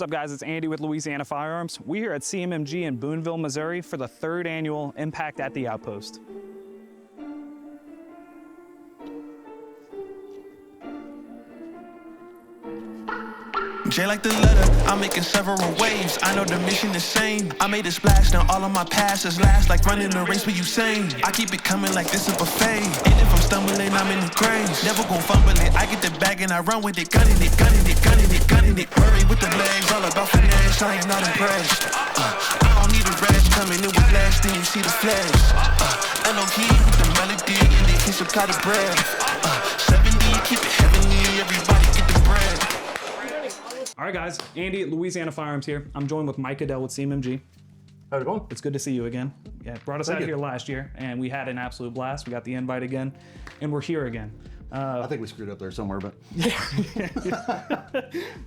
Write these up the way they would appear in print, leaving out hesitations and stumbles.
What's up, guys? It's Andy with Louisiana Firearms. We're here at CMMG in Boonville, Missouri for the 3rd annual Impact at the Outpost. J like the letter, I'm making several waves. I know the mission is same. I made a splash, now all of my passes last like running a race with Usain. I keep it coming like this a buffet. And if I'm stumbling, I'm in the grave. Never gon' fumble it. I get the bag and I run with it, gunning it, gunning it, gunning it, gunning it. Murray with the legs, all about finesse. I am not impressed. I don't need a rest, coming in with last thing you see the flash. LOG with the melody and they kiss up kind of bread. 70, keep it heavenly, everybody get the bread. All right, guys, Andy at Louisiana Firearms here. I'm joined with Mike Adele with CMMG. How's it going? It's good to see you again. Yeah, brought us out here last year, and we had an absolute blast. We got the invite again, and we're here again. I think we screwed up there somewhere, but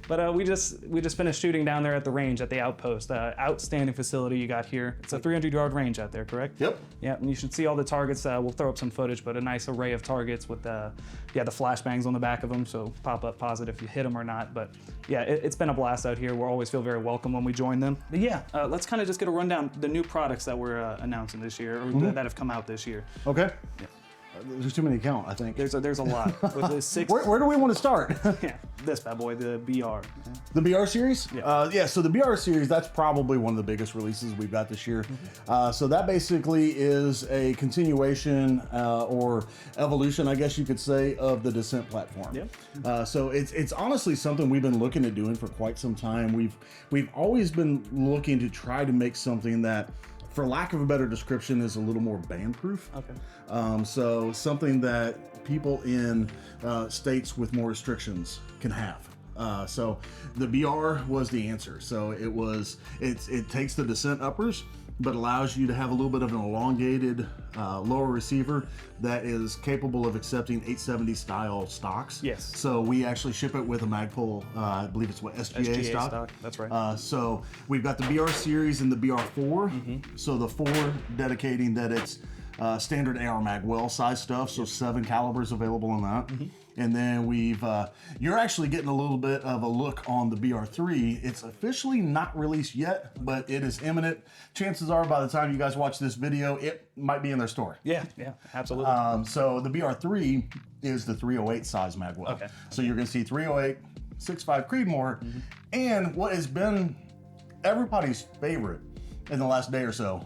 but we just finished shooting down there at the range at the Outpost. Outstanding facility you got here. It's a 300-yard range out there, correct? Yep. Yeah, and you should see all the targets. We'll throw up some footage, but a nice array of targets with the flashbangs on the back of them, so pop up positive if you hit them or not. But yeah, it's been a blast out here. We always feel very welcome when we join them. But yeah, let's kind of just get a rundown the new products that we're announcing this year, or that have come out this year. okay. Yeah. There's too many to count, I think. There's a lot. With the 6. Where do we want to start? Yeah, this bad boy, the BR. The BR series? Yeah. So the BR series, that's probably one of the biggest releases we've got this year. So that basically is a continuation or evolution, I guess you could say, of the Descent platform. Yep. So it's honestly something we've been looking at doing for quite some time. We've always been looking to try to make something that, for lack of a better description, is a little more band-proof. Okay. So something that people in states with more restrictions can have. So the BR was the answer. So it takes the Descent uppers, but allows you to have a little bit of an elongated lower receiver that is capable of accepting 870 style stocks. Yes. So we actually ship it with a Magpul, I believe it's SGA stock. That's right. So we've got the BR series and the BR4. So the 4 dedicating that it's standard AR mag well size stuff. So 7 calibers available on that. And then you're actually getting a little bit of a look on the BR3. It's officially not released yet, but it is imminent. Chances are by the time you guys watch this video, it might be in their store. Yeah, absolutely. So the BR3 is the 308 size mag well. Okay. So you're gonna see 308, 6.5 Creedmoor, and what has been everybody's favorite in the last day or so,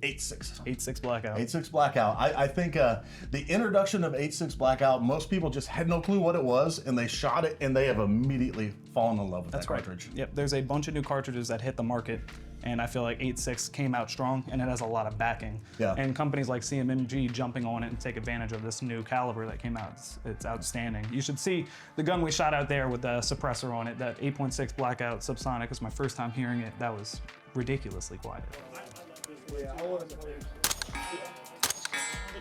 8.6. 8.6 Blackout. 8.6 Blackout. I think the introduction of 8.6 Blackout, most people just had no clue what it was, and they shot it, and they have immediately fallen in love with that cartridge. Yep, there's a bunch of new cartridges that hit the market, and I feel like 8.6 came out strong, and it has a lot of backing. Yeah. And companies like CMMG jumping on it and take advantage of this new caliber that came out. It's outstanding. You should see the gun we shot out there with the suppressor on it. That 8.6 Blackout Subsonic was my first time hearing it. That was ridiculously quiet. Yeah, I want to play. It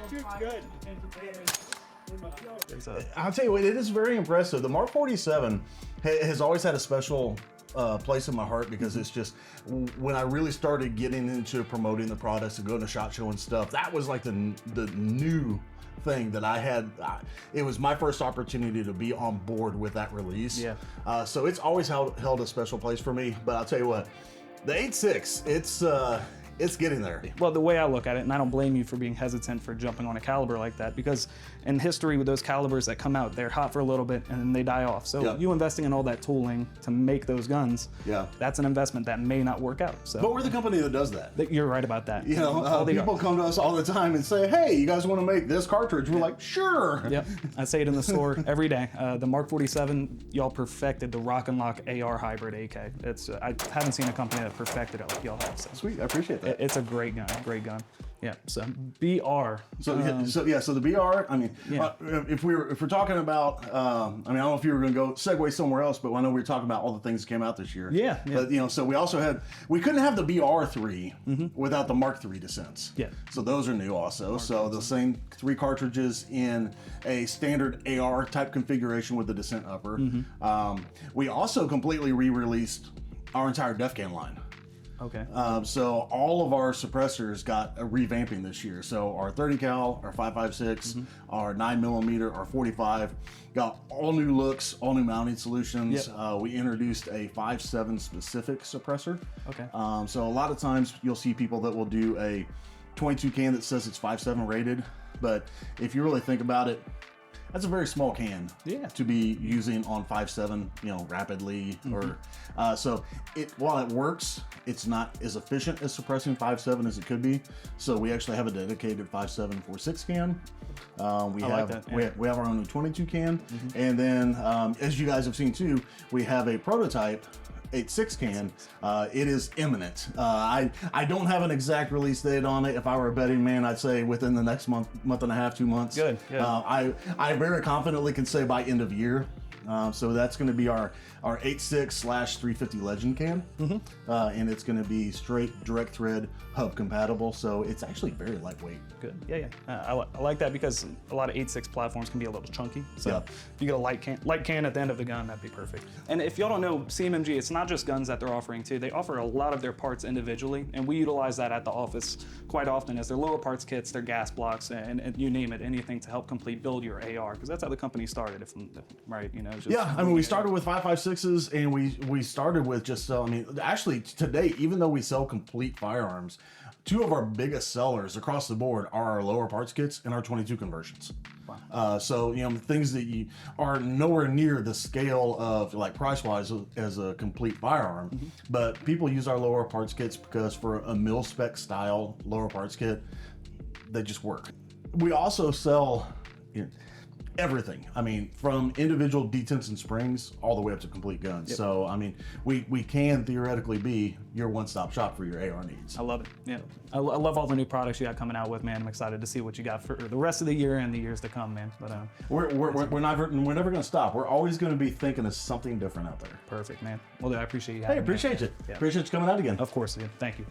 shoots good. I'll tell you what, it is very impressive. The Mark 47 has always had a special place in my heart because it's just, when I really started getting into promoting the products and going to SHOT Show and stuff, that was like the new thing that I had. It was my first opportunity to be on board with that release. Yeah. So it's always held a special place for me. But I'll tell you what, the 8.6, it's getting there. Well, the way I look at it, and I don't blame you for being hesitant for jumping on a caliber like that, because in history with those calibers that come out, they're hot for a little bit and then they die off. So you investing in all that tooling to make those guns, that's an investment that may not work out. So, but we're the company that does that. You're right about that. You know, people come to us all the time and say, hey, you guys want to make this cartridge? We're like, sure. Yep, I say it in the store every day. The Mark 47, y'all perfected the Rock and Lock AR hybrid AK. I haven't seen a company that perfected it like y'all have. So. Sweet, I appreciate that. It's a great gun, great gun. Yeah, so BR. So the BR, I mean, if we're talking about, I mean, I don't know if you were going to go segue somewhere else, but I know we were talking about all the things that came out this year. Yeah. But, so we couldn't have the BR3 without the Mark III Descents. Yeah. So those are new also. So the same 3 cartridges in a standard AR type configuration with the Descent upper. We also completely re-released our entire Defcan line. Okay. So all of our suppressors got a revamping this year. So our 30 cal, our 5.56, our 9mm, our 45 got all new looks, all new mounting solutions. We introduced a 5.7 specific suppressor. Okay. So a lot of times you'll see people that will do a 22 can that says it's 5.7 rated, but if you really think about it, that's a very small can to be using on 5.7, rapidly. Or so while it works, it's not as efficient as suppressing 5.7 as it could be. So we actually have a dedicated 5.7 4.6 can. We have our own 22 can, and then as you guys have seen too, we have a prototype 8.6 can. It is imminent. I don't have an exact release date on it. If I were a betting man, I'd say within the next month and a half, 2 months. Good. I very confidently can say by end of year. So that's going to be our 8.6/350 Legend can, and it's going to be straight direct thread hub compatible. So it's actually very lightweight. Good. Yeah. I like that because a lot of 8.6 platforms can be a little chunky. So if you get a light can at the end of the gun, that'd be perfect. And if y'all don't know, CMMG, it's not just guns that they're offering too. They offer a lot of their parts individually, and we utilize that at the office quite often as their lower parts kits, their gas blocks, and you name it, anything to help build your AR, because that's how the company started. Right? We started with 5.56s, and we started with just actually today, even though we sell complete firearms, two of our biggest sellers across the board are our lower parts kits and our 22 conversions. Wow. So things that you are nowhere near the scale of like price wise as a complete firearm, but people use our lower parts kits because for a mil spec style lower parts kit, they just work. We also sell everything. From individual detents and springs all the way up to complete guns. So, we can theoretically be your one-stop shop for your AR needs. I love it. Yeah. I love all the new products you got coming out with, man. I'm excited to see what you got for the rest of the year and the years to come, man. But we're never going to stop. We're always going to be thinking of something different out there. Perfect, man. Well, I appreciate you. Appreciate you. Yeah. Appreciate you coming out again. Of course, dude. Thank you.